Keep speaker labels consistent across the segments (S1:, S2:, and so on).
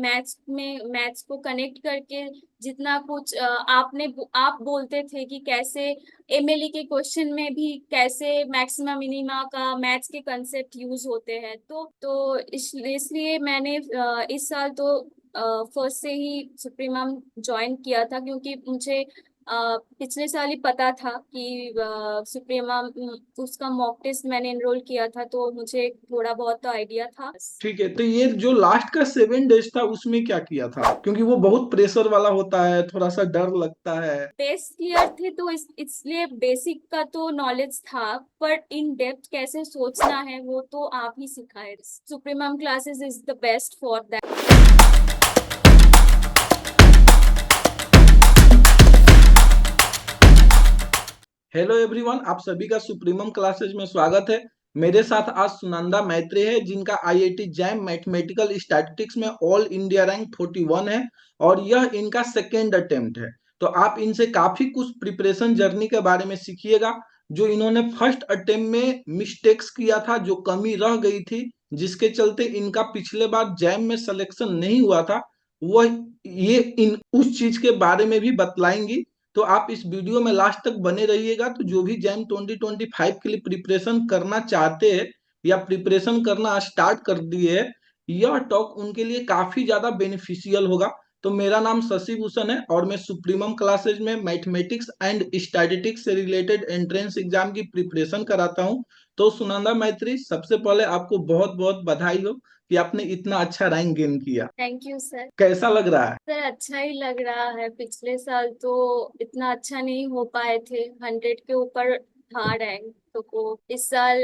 S1: Maths को connect करके जितना कुछ आप बोलते थे कि कैसे एमएलई के क्वेश्चन में भी कैसे मैक्सिमा मिनिमा का मैथ्स के कंसेप्ट यूज होते हैं, तो इसलिए मैंने इस साल तो फर्स्ट से ही सुप्रीमम ज्वाइन किया था, क्योंकि मुझे पिछले साल ही पता था कि सुप्रीमम उसका मॉक टेस्ट मैंने एनरोल किया था, तो मुझे थोड़ा बहुत तो आइडिया था।
S2: ठीक है, तो ये जो लास्ट का 7 डेज था उसमें क्या किया था? क्योंकि वो बहुत प्रेशर वाला होता है, थोड़ा सा डर लगता है।
S1: टेस्ट क्लियर थे तो इसलिए बेसिक का तो नॉलेज था, पर इन डेप्थ कैसे सोचना है वो तो आप ही सिखाए। Supremum classes is the best for that.
S2: Hello everyone, आप सभी का सुप्रीमम क्लासेज में स्वागत है। मेरे साथ आज सुनंदा मैत्री है, जिनका आईआईटी जैम मैथमेटिकल स्टैटिस्टिक्स में ऑल इंडिया रैंक 41 है और यह इनका सेकेंड अटेम्प्ट है। तो आप इनसे काफी कुछ प्रिपरेशन जर्नी के बारे में सीखिएगा। जो इन्होंने फर्स्ट अटेम्प्ट में मिस्टेक्स किया था, जो कमी रह गई थी, जिसके चलते इनका पिछले बार जैम में सिलेक्शन नहीं हुआ था, वह ये इन उस चीज के बारे में भी बतलाएंगी। तो आप इस वीडियो में लास्ट तक बने रहिएगा। तो जो भी जैम 2025 के लिए प्रिपरेशन करना चाहते हैं या प्रिपरेशन करना स्टार्ट कर दिए है, यह टॉक उनके लिए काफी ज्यादा बेनिफिशियल होगा। तो मेरा नाम शशि भूषण है और मैं सुप्रीमम क्लासेज में मैथमेटिक्स एंड स्टैटिस्टिक्स से रिलेटेड एंट्रेंस एग्जाम की प्रिपरेशन कराता हूं। तो सुनंदा मैत्री, सबसे पहले आपको बहुत बहुत बधाई हो कि आपने इतना अच्छा रैंक गेन किया।
S1: Thank you sir.
S2: कैसा लग रहा है?
S1: सर अच्छा ही लग रहा है। पिछले साल तो इतना अच्छा नहीं हो पाए थे, 100 के ऊपर था रैंक, तो को इस साल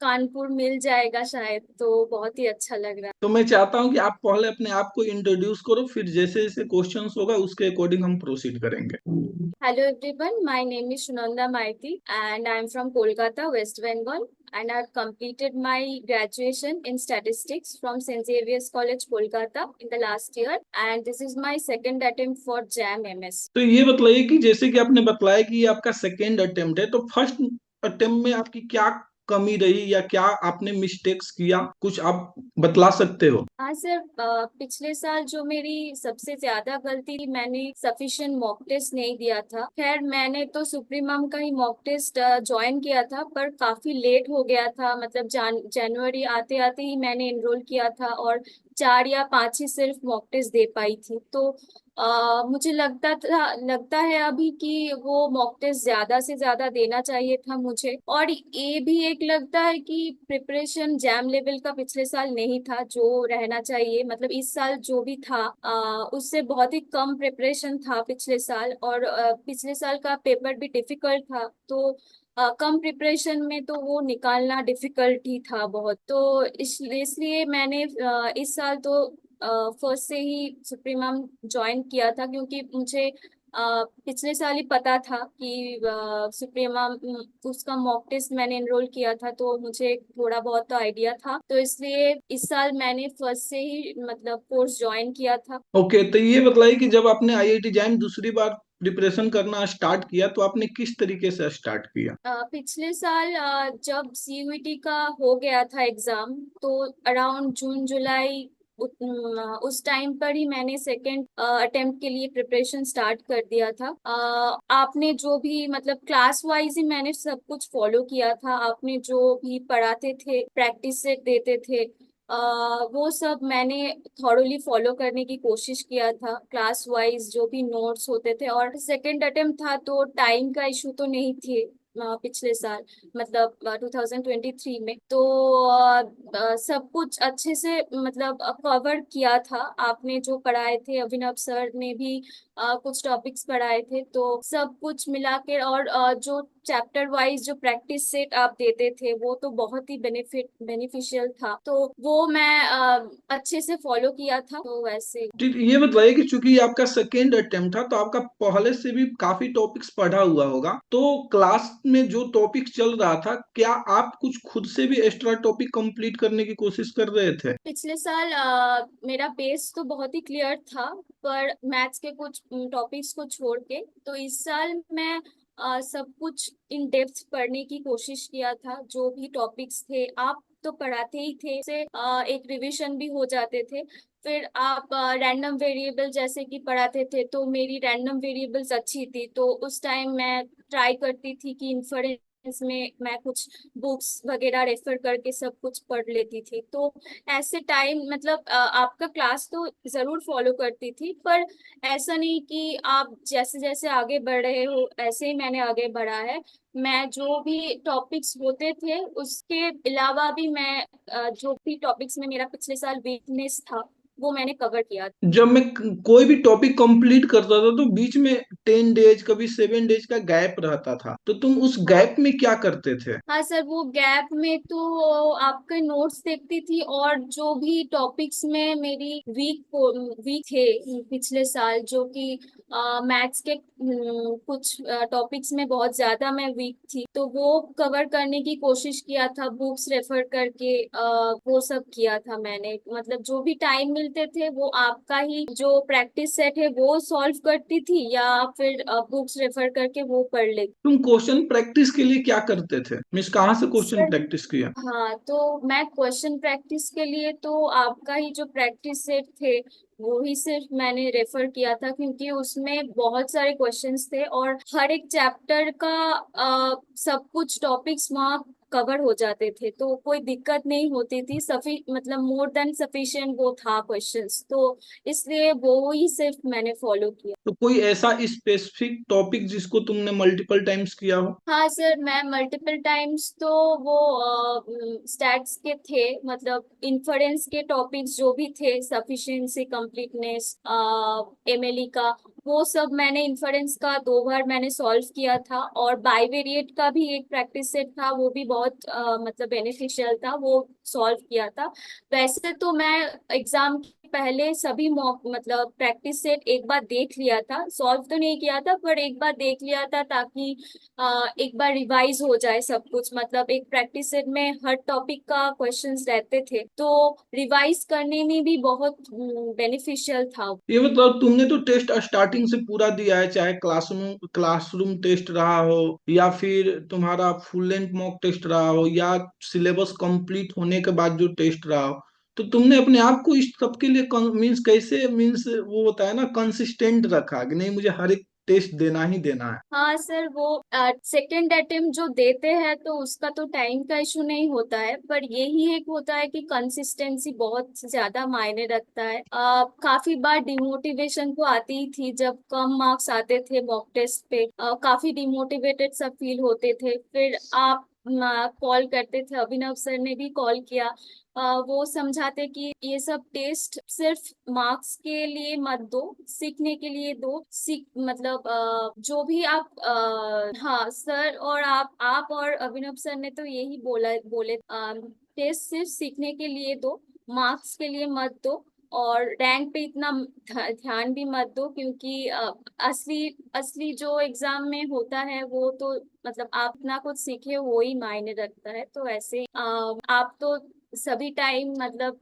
S1: कानपुर मिल जाएगा शायद, तो बहुत ही अच्छा लग रहा
S2: तो मैं चाहता हूं कि आप पहले अपने आप को इंट्रोड्यूस करो, फिर जैसे जैसे क्वेश्चंस होगा उसके अकॉर्डिंग हम प्रोसीड करेंगे।
S1: है। Hello everyone, my name is Sunanda Maiti and I am from Kolkata, West Bengal, and I've completed my graduation in statistics from St. Xavier's College, Kolkata in the last year, and this is my second attempt for JAM MS।
S2: तो ये बताइए कि जैसे कि आपने बताया कि ये आपका सेकेंड अटेम्प्ट है, तो फर्स्ट अटेम्प्ट में आपकी क्या कमी रही या क्या आपने मिस्टेक्स किया, कुछ आप बतला सकते हो?
S1: हाँ सर, पिछले साल जो मेरी सबसे ज्यादा गलती थी, मैंने सफिशिएंट मॉक टेस्ट नहीं दिया था। खैर मैंने तो सुप्रीमम का ही मॉक टेस्ट ज्वाइन किया था, पर काफी लेट हो गया था। मतलब जनवरी आते आते ही मैंने एनरोल किया था और 4 या 5 ही सिर्फ मॉक टेस्ट दे पाई थी। तो मुझे लगता है अभी कि वो मॉक टेस्ट ज्यादा से ज्यादा देना चाहिए था मुझे। और ये भी एक लगता है कि प्रिपरेशन जैम लेवल का पिछले साल नहीं था जो रहना चाहिए। मतलब इस साल जो भी था उससे बहुत ही कम प्रिपरेशन था पिछले साल, और पिछले साल का पेपर भी डिफिकल्ट था, तो कम प्रिपरेशन में तो वो निकालना डिफिकल्ट ही था बहुत। तो इसलिए मैंने इस साल तो फर्स्ट से ही सुप्रीमम ज्वाइन किया था, क्योंकि मुझे पिछले साल ही पता था कि सुप्रीमम उसका मॉक टेस्ट मैंने एनरोल किया था, तो मुझे थोड़ा बहुत तो आइडिया था, तो इसलिए इस साल मैंने फर्स्ट से ही मतलब कोर्स ज्वाइन किया था।
S2: ओके, तो ये बताइए कि जब आपने आईआईटी जैम दूसरी बार प्रिपरेशन करना स्टार्ट किया, तो आपने किस तरीके से स्टार्ट किया?
S1: पिछले साल जब सीयूईटी का हो गया था एग्जाम, तो अराउंड जून जुलाई उस टाइम पर ही मैंने सेकेंड अटेम्प्ट के लिए प्रिपरेशन स्टार्ट कर दिया था। आपने जो भी मतलब क्लास वाइज ही मैंने सब कुछ फॉलो किया था। आपने जो भी पढ़ाते थे, प्रैक्टिस सेट देते थे, वो सब मैंने थॉरोली फॉलो करने की कोशिश किया था। क्लास वाइज जो भी नोट्स होते थे, और सेकंड अटेम्प्ट था तो टाइम का इशू तो नहीं थे पिछले साल, मतलब 2023 में, तो सब कुछ अच्छे से मतलब कवर किया था। आपने जो पढ़ाए थे, अभिनव सर ने भी कुछ टॉपिक्स पढ़ाए थे, तो सब कुछ मिला के, और जो चैप्टर वाइज जो प्रैक्टिस सेट आप देते थे वो तो बहुत ही बेनिफिशियल था, तो वो मैं अच्छे से फॉलो किया था, तो वैसे।
S2: ठीक, ये बताइए कि चूंकि ये आपका सेकेंड अटेम्प्ट था, तो आपका पहले से भी काफी टॉपिक्स पढ़ा हुआ होगा। तो क्लास में जो टॉपिक चल रहा था, क्या आप कुछ खुद से भी एक्स्ट्रा टॉपिक कंप्लीट करने की कोशिश कर रहे थे?
S1: पिछले साल मेरा बेस तो बहुत ही क्लियर था, पर मैथ्स के कुछ टॉपिक्स को छोड़ के, तो इस साल मैं सब कुछ इन डेप्थ पढ़ने की कोशिश किया था। जो भी टॉपिक्स थे, आप तो पढ़ाते ही थे, से एक रिवीजन भी हो जाते थे। फिर आप रैंडम वेरिएबल जैसे कि पढ़ाते थे, तो मेरी रैंडम वेरिएबल्स अच्छी थी, तो उस टाइम मैं ट्राई करती थी कि इन्फरेंस में मैं कुछ बुक्स वगैरह रेफर करके सब कुछ पढ़ लेती थी। तो ऐसे टाइम मतलब आपका क्लास तो जरूर फॉलो करती थी, पर ऐसा नहीं कि आप जैसे जैसे आगे बढ़ रहे हो ऐसे ही मैंने आगे बढ़ा है। मैं जो भी टॉपिक्स होते थे उसके अलावा भी मैं जो भी टॉपिक्स में मेरा पिछले साल वीकनेस था वो मैंने कवर किया।
S2: जब मैं कोई भी टॉपिक कंप्लीट करता था तो बीच में 10 डेज कभी 7 डेज का गैप रहता था, तो तुम उस
S1: हाँ
S2: गैप में क्या करते थे?
S1: हाँ सर, वो गैप में तो आपके नोट्स देखती थी, और जो भी टॉपिक्स में मेरी वीक थे पिछले साल, जो कि मैथ्स के कुछ टॉपिक्स में बहुत ज्यादा मैं वीक थी, तो वो कवर करने की कोशिश किया था बुक्स रेफर करके। वो सब किया था मैंने, मतलब जो भी टाइम मिलते थे वो आपका ही जो प्रैक्टिस सेट है वो सॉल्व करती थी, या फिर बुक्स रेफर करके वो पढ़ लेती।
S2: तुम क्वेश्चन प्रैक्टिस के लिए क्या करते थे, मीन्स कहाँ से क्वेश्चन
S1: सर
S2: प्रैक्टिस किया?
S1: हाँ, तो मैं क्वेश्चन प्रैक्टिस के लिए तो आपका ही जो प्रैक्टिस सेट थे वो ही सिर्फ मैंने रेफर किया था, क्योंकि उसमें बहुत सारे क्वेश्चंस थे और हर एक चैप्टर का सब कुछ टॉपिक्स वहाँ कवर हो जाते थे, तो कोई दिक्कत नहीं होती थी। मतलब मोर देन सफिशिएंट वो था क्वेश्चंस, तो इसलिए वो ही सिर्फ मैंने फॉलो किया।
S2: तो कोई ऐसा स्पेसिफिक टॉपिक जिसको तुमने मल्टीपल टाइम्स किया हो?
S1: हाँ सर, मैं मल्टीपल टाइम्स तो वो स्टैट्स के थे, मतलब इन्फरेंस के टॉपिक्स जो भी थे, सफिशिएंसी, कंप्लीटनेस, एमएलई का, वो सब मैंने इन्फरेंस का 2 बार मैंने सॉल्व किया था। और बाइवेरिएट का भी एक प्रैक्टिस सेट था, वो भी बहुत मतलब बेनिफिशियल था, वो सॉल्व किया था। वैसे तो मैं एग्जाम के पहले सभी मॉक मतलब प्रैक्टिस सेट एक बार देख लिया था, सॉल्व तो नहीं किया था पर एक बार देख लिया था, ताकि एक बार रिवाइज हो जाए सब कुछ। मतलब एक प्रैक्टिस सेट में हर टॉपिक का क्वेश्चंस रहते थे, तो रिवाइज करने में भी बहुत बेनिफिशियल था।
S2: ये मतलब तुमने तो टेस्ट स्टार्टिंग से पूरा दिया है, चाहे क्लासरूम क्लासरूम टेस्ट रहा हो या फिर तुम्हारा फुल लेंथ मॉक टेस्ट रहा हो या सिलेबस कंप्लीट होने के बाद जो टेस्ट रहा हो, तो तुमने अपने आप को इस सब के लिए मीन्स कैसे, मीन्स वो होता है ना, कंसिस्टेंट रखा कि नहीं मुझे हर एक टेस्ट देना ही देना है?
S1: हाँ सर, वो सेकंड अटेम्प्ट जो देते हैं तो उसका तो टाइम का इशू नहीं होता है, पर यही एक होता है कि कंसिस्टेंसी बहुत ज्यादा मायने रखता है। काफी बार डिमोटिवेशन तो आती ही थी जब कम मार्क्स आते थे मॉक टेस्ट पे, काफी डिमोटिवेटेड सब फील होते थे। फिर आप कॉल करते थे, अभिनव सर ने भी कॉल किया। वो समझाते कि ये सब टेस्ट सिर्फ मार्क्स के लिए मत दो, सीखने के लिए दो। सीख मतलब जो भी आप हाँ सर, और आप और अभिनव सर ने तो यही बोले टेस्ट सिर्फ सीखने के लिए दो, मार्क्स के लिए मत दो, और रैंक पे इतना ध्यान भी मत दो, क्योंकि असली असली जो एग्जाम में होता है वो तो मतलब आप इतना कुछ सीखे वो ही मायने रखता है। तो ऐसे आप तो सभी टाइम मतलब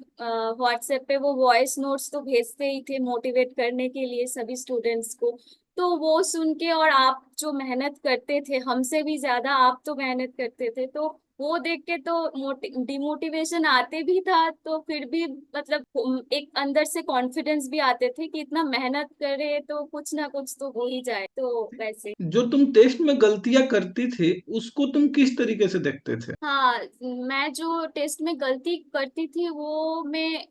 S1: व्हाट्सएप पे वो वॉइस नोट्स तो भेजते ही थे मोटिवेट करने के लिए सभी स्टूडेंट्स को। तो वो सुन के, और आप जो मेहनत करते थे हमसे भी ज्यादा आप तो मेहनत करते थे, तो वो देख के तो डिमोटिवेशन आते भी था, तो फिर भी मतलब एक अंदर से कॉन्फिडेंस भी आते थे कि इतना मेहनत करे तो कुछ ना कुछ तो हो ही जाए, तो वैसे।
S2: जो तुम टेस्ट में गलतियां करती थी उसको तुम किस तरीके से देखते थे?
S1: हाँ, मैं जो टेस्ट में गलती करती थी वो मैं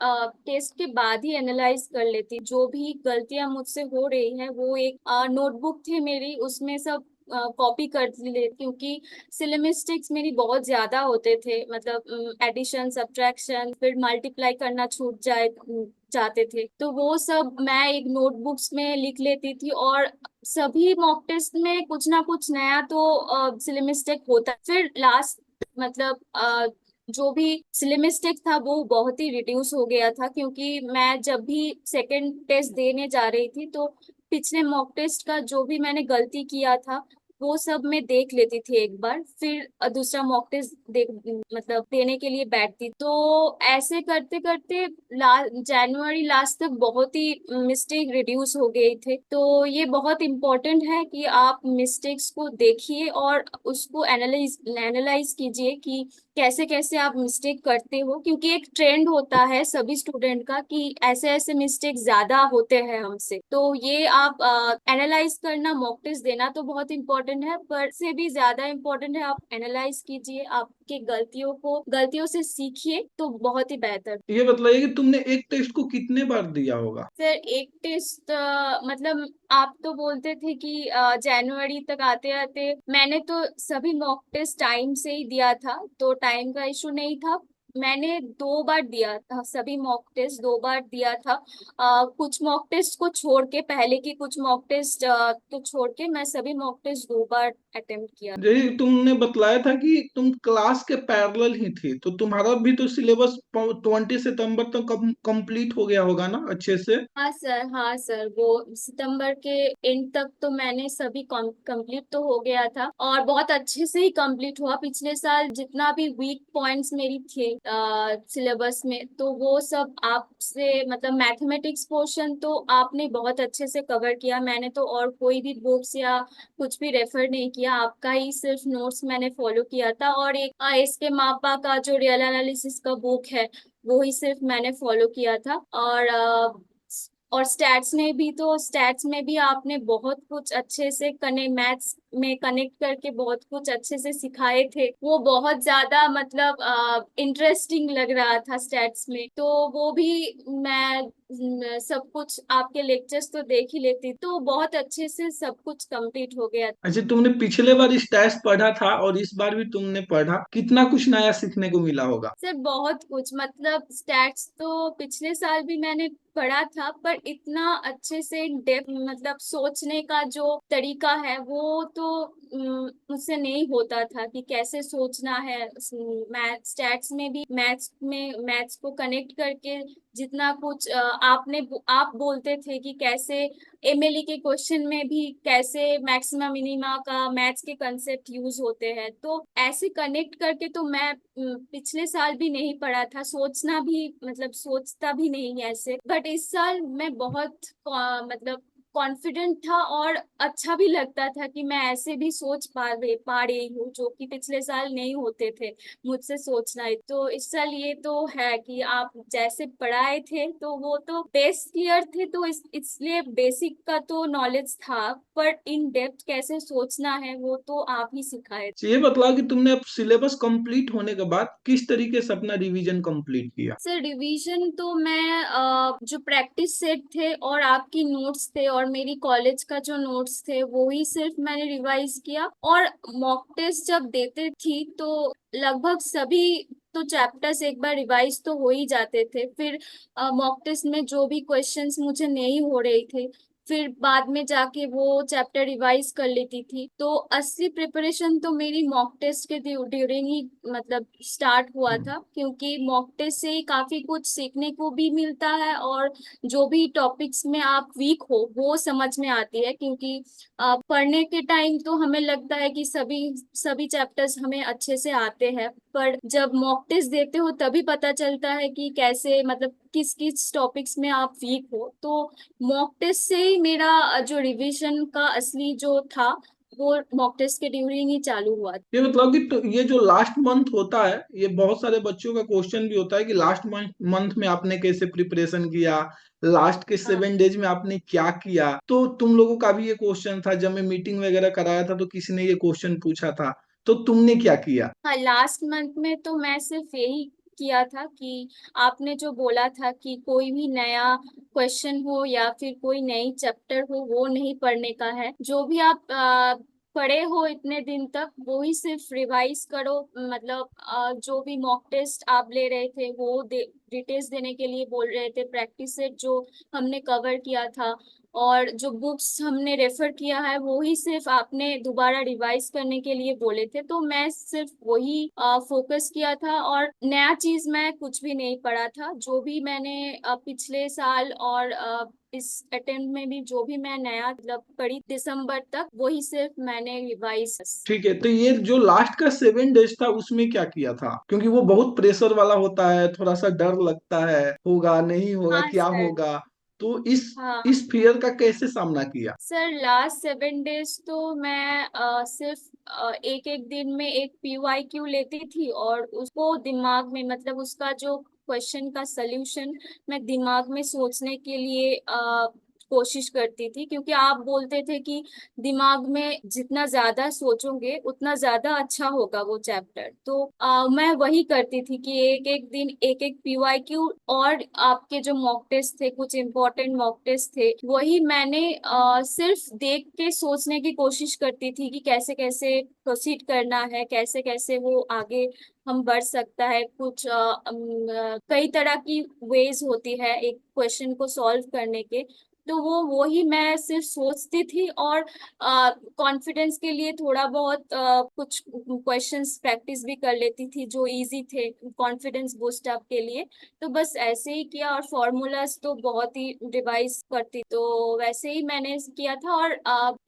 S1: टेस्ट के बाद ही एनालाइज कर लेती, जो भी गलतियां मुझसे हो रही है वो एक नोटबुक थी मेरी, उसमें सब कॉपी कर ले, क्योंकि सिलेमिस्टिक्स मेरी बहुत ज्यादा होते थे, मतलब एडिशन, सब्ट्रैक्शन, फिर मल्टीप्लाई करना छूट जाते थे, तो वो सब मैं एक नोटबुक्स में लिख लेती थी। और सभी मॉक टेस्ट में कुछ ना कुछ नया तो सिलेमिस्टिक होता है। फिर लास्ट मतलब जो भी सिलेमिस्टिक था वो बहुत ही रिड्यूस हो गया था, क्योंकि मैं जब भी सेकंड टेस्ट देने जा रही थी तो पिछले मॉक टेस्ट का जो भी मैंने गलती किया था वो सब मैं देख लेती थी एक बार, फिर दूसरा मॉक टेस्ट देख मतलब देने के लिए बैठती। तो ऐसे करते करते जनवरी लास्ट तक बहुत ही मिस्टेक रिड्यूस हो गए थे। तो ये बहुत इम्पोर्टेंट है कि आप मिस्टेक्स को देखिए और उसको एनालाइज एनालाइज कीजिए कि कैसे कैसे आप मिस्टेक करते हो, क्योंकि एक ट्रेंड होता है सभी स्टूडेंट का कि ऐसे ऐसे मिस्टेक ज्यादा होते हैं हमसे। तो ये आप एनालाइज करना, मॉक टेस्ट देना तो बहुत इंपॉर्टेंट है, पर से भी ज्यादा इम्पोर्टेंट है आप एनालाइज कीजिए, आपके गलतियों से सीखिए, तो बहुत ही बेहतर।
S2: ये बताइए कि तुमने एक टेस्ट को कितने बार दिया होगा?
S1: सर एक टेस्ट मतलब आप तो बोलते थे कि जनवरी तक आते आते, मैंने तो सभी मॉक टेस्ट टाइम से ही दिया था, तो टाइम का इशू नहीं था। मैंने 2 बार दिया था, सभी मॉक टेस्ट 2 बार दिया था। कुछ मॉक टेस्ट को छोड़ के, पहले की कुछ मॉक टेस्ट को छोड़ के मैं सभी मॉक टेस्ट 2 बार अटेम्प्ट किया।
S2: जैसे तुमने बतलाया था कि तुम क्लास के पैरेलल ही थी, तो तुम्हारा भी तो सिलेबस 20 सितंबर तक कंप्लीट हो गया होगा ना अच्छे से?
S1: हाँ सर, हाँ सर, वो सितंबर के एंड तक तो मैंने सभी कंप्लीट तो हो गया था, और बहुत अच्छे से ही कंप्लीट हुआ। पिछले साल जितना भी वीक पॉइंट्स मेरी थे सिलेबस में, तो वो सब आपसे मतलब मैथमेटिक्स पोर्शन तो आपने बहुत अच्छे से कवर किया। मैंने तो और कोई भी बुक्स या कुछ भी रेफर नहीं किया, आपका ही सिर्फ नोट्स मैंने फॉलो किया था, और एक इसके मापा का जो रियल एनालिसिस का बुक है वो ही सिर्फ मैंने फॉलो किया था। और स्टैट्स में भी आपने बहुत कुछ अच्छे से मैथ्स में कनेक्ट करके बहुत कुछ अच्छे से सिखाए थे। वो बहुत ज्यादा मतलब इंटरेस्टिंग लग रहा था स्टैट्स में, तो वो भी मैं सब कुछ आपके लेक्चर्स तो देख ही लेती, तो बहुत अच्छे से सब कुछ कंप्लीट हो गया।
S2: अच्छा, तुमने पिछले बार स्टैट्स पढ़ा था और इस बार भी तुमने पढ़ा, कितना कुछ नया सीखने को मिला होगा?
S1: सर बहुत कुछ, मतलब स्टैट्स तो पिछले साल भी मैंने पढ़ा था, पर इतना अच्छे से डेप्थ मतलब सोचने का जो तरीका है वो तो मुझसे नहीं होता था कि कैसे सोचना है। स्टैट्स में भी मैथ्स को कनेक्ट करके जितना कुछ आप बोलते थे कि कैसे एमएलई के क्वेश्चन में भी कैसे मैक्सिमा मिनिमा का मैथ्स के कंसेप्ट यूज होते हैं, तो ऐसे कनेक्ट करके तो मैं पिछले साल भी नहीं पढ़ा था, सोचना भी मतलब सोचता भी नहीं ऐसे। बट इस साल मैं बहुत मतलब कॉन्फिडेंट था, और अच्छा भी लगता था कि मैं ऐसे भी सोच पा रही हूँ, जो कि पिछले साल नहीं होते थे मुझसे सोचना है। तो इस साल ये तो है कि आप जैसे पढ़ाए थे तो वो तो बेस क्लियर थे, तो इसलिए बेसिक का तो नॉलेज था, पर इन डेप्थ कैसे सोचना है वो तो आप ही सिखाए।
S2: ये बतलाओ कि तुमने अब सिलेबस कंप्लीट होने के बाद किस तरीके से अपना रिवीजन कंप्लीट किया?
S1: सर रिवीजन तो मैं जो प्रैक्टिस सेट थे और आपकी नोट्स थे और मेरी कॉलेज का जो नोट्स थे वो ही सिर्फ मैंने रिवाइज किया, और मॉक टेस्ट जब देते थी तो लगभग सभी तो चैप्टर्स एक बार रिवाइज तो हो ही जाते थे। फिर मॉक टेस्ट में जो भी क्वेश्चंस मुझे नहीं हो रहे थे, फिर बाद में जाके वो चैप्टर रिवाइज कर लेती थी। तो असली प्रिपरेशन तो मेरी मॉक टेस्ट के ड्यूरिंग ही मतलब स्टार्ट हुआ था, क्योंकि मॉक टेस्ट से ही काफी कुछ सीखने को भी मिलता है, और जो भी टॉपिक्स में आप वीक हो वो समझ में आती है। क्योंकि पढ़ने के टाइम तो हमें लगता है कि सभी सभी चैप्टर्स हमें अच्छे से आते हैं, पर जब मॉक टेस्ट देते हो तभी पता चलता है कि कैसे मतलब किस किस टॉपिक्स में आप वीक हो। तो मॉक टेस्ट से ही मेरा जो रिवीजन का असली जो था वो मॉक टेस्ट के ड्यूरिंग ही चालू हुआ।
S2: ये मतलब कि तो ये जो लास्ट मंथ होता है, ये बहुत सारे बच्चों का क्वेश्चन भी होता है कि लास्ट मंथ में आपने कैसे प्रिपरेशन किया, लास्ट के
S1: हाँ
S2: 7 डेज में आपने क्या किया। तो तुम लोगों का भी ये क्वेश्चन था, जब मैं मीटिंग वगैरह कराया था तो किसी ने ये क्वेश्चन पूछा था, तो तुमने क्या किया?
S1: हाँ, लास्ट मंथ में तो मैं सिर्फ यही किया था कि आपने जो बोला था कि कोई भी नया क्वेश्चन हो या फिर कोई नई चैप्टर हो वो नहीं पढ़ने का है, जो भी आप पढ़े हो इतने दिन तक वो ही सिर्फ रिवाइज करो। मतलब जो भी मॉक टेस्ट आप ले रहे थे वो डिटेल्स देने के लिए बोल रहे थे, प्रैक्टिस सेट जो हमने कवर किया था और जो बुक्स हमने रेफर किया है वो ही सिर्फ आपने दोबारा रिवाइज करने के लिए बोले थे, तो मैं सिर्फ वही फोकस किया था, और नया चीज मैं कुछ भी नहीं पढ़ा था। जो भी मैंने पिछले साल और इस अटेम्प्ट में भी जो भी मैं नया मतलब पढ़ी दिसंबर तक, वही सिर्फ मैंने रिवाइज।
S2: ठीक है, तो ये जो लास्ट का 7 डेज था उसमें क्या किया था? क्योंकि वो बहुत प्रेशर वाला होता है, थोड़ा सा डर लगता है, होगा नहीं होगा
S1: हाँ
S2: क्या
S1: सर,
S2: होगा। तो इस
S1: हाँ
S2: फियर का कैसे सामना किया?
S1: सर, लास्ट 7 डेज तो मैं सिर्फ एक एक दिन में एक PYQ लेती थी, और उसको दिमाग में, मतलब उसका जो क्वेश्चन का सल्यूशन मैं दिमाग में सोचने के लिए कोशिश करती थी, क्योंकि आप बोलते थे कि दिमाग में जितना ज्यादा सोचोगे उतना ज्यादा अच्छा होगा वो चैप्टर। तो मैं वही करती थी कि एक एक दिन एक एक PYQ, और आपके जो मॉक टेस्ट थे, कुछ इम्पोर्टेंट मॉक टेस्ट थे, वही मैंने सिर्फ देख के सोचने की कोशिश करती थी कि कैसे कैसे प्रोसीड करना है, कैसे कैसे वो आगे हम बढ़ सकता है। कुछ कई तरह की वेज होती है एक क्वेश्चन को सॉल्व करने के। तो वो ही मैं सिर्फ सोचती थी, और कॉन्फिडेंस के लिए थोड़ा बहुत कुछ क्वेश्चंस प्रैक्टिस भी कर लेती थी जो इजी थे, कॉन्फिडेंस बूस्ट अप के लिए। तो बस ऐसे ही किया, और फॉर्मूलाज तो बहुत ही रिवाइज करती, तो वैसे ही मैंने किया था। और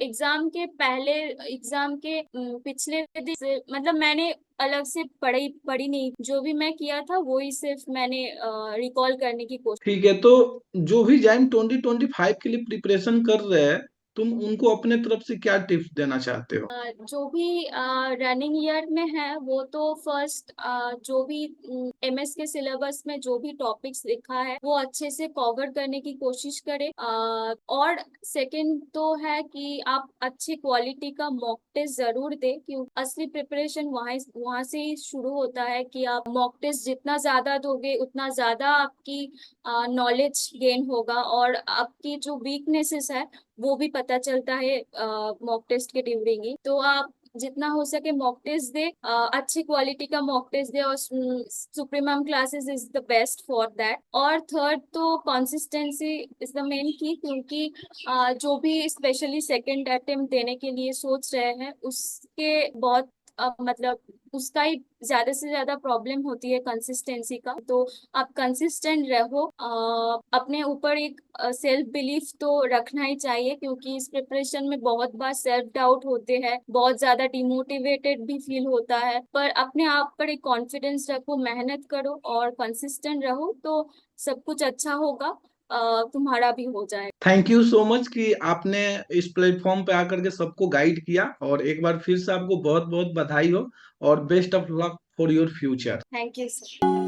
S1: एग्जाम के पिछले दिन मतलब मैंने अलग से पढ़ी पढ़ी नहीं, जो भी मैं किया था वही सिर्फ मैंने रिकॉल करने की कोशिश।
S2: ठीक है, तो जो भी जैम 2025 के लिए प्रिपरेशन कर रहे हैं, तुम उनको अपने तरफ से क्या टिप्स देना चाहते हो?
S1: जो भी रनिंग ईयर में है वो तो फर्स्ट जो भी MS के सिलेबस में जो भी टॉपिक्स लिखा है वो अच्छे से कवर करने की कोशिश करें। और सेकंड तो है कि आप अच्छी क्वालिटी का मॉक टेस्ट जरूर दें, क्योंकि असली प्रिपरेशन वहाँ से ही शुरू होता है कि आप मॉक टेस्ट जितना ज्यादा दोगे उतना ज्यादा आपकी नॉलेज गेन होगा, और आपकी जो वीकनेसेस है वो भी पता चलता है मॉक टेस्ट के ड्यूरिंग ही। तो आप जितना हो सके मॉक टेस्ट दे, अच्छी क्वालिटी का मॉक टेस्ट दे, और supremum classes is the best for that. और थर्ड तो कंसिस्टेंसी इज द मेन की, क्योंकि जो भी स्पेशली सेकंड अटेम्प्ट देने के लिए सोच रहे हैं उसके बहुत मतलब उसका ही ज्यादा से ज्यादा प्रॉब्लम होती है कंसिस्टेंसी का। तो आप कंसिस्टेंट रहो, अपने ऊपर एक सेल्फ बिलीफ तो रखना ही चाहिए, क्योंकि इस प्रिपरेशन में बहुत बार सेल्फ डाउट होते हैं, बहुत ज्यादा डिमोटिवेटेड भी फील होता है। पर अपने आप पर एक कॉन्फिडेंस रखो, मेहनत करो और कंसिस्टेंट रहो, तो सब कुछ अच्छा होगा, तुम्हारा भी हो जाए।
S2: थैंक यू सो मच कि आपने इस प्लेटफॉर्म पे आकर के सबको गाइड किया, और एक बार फिर से आपको बहुत बहुत बधाई हो, और best of luck for your future.
S1: Thank you sir.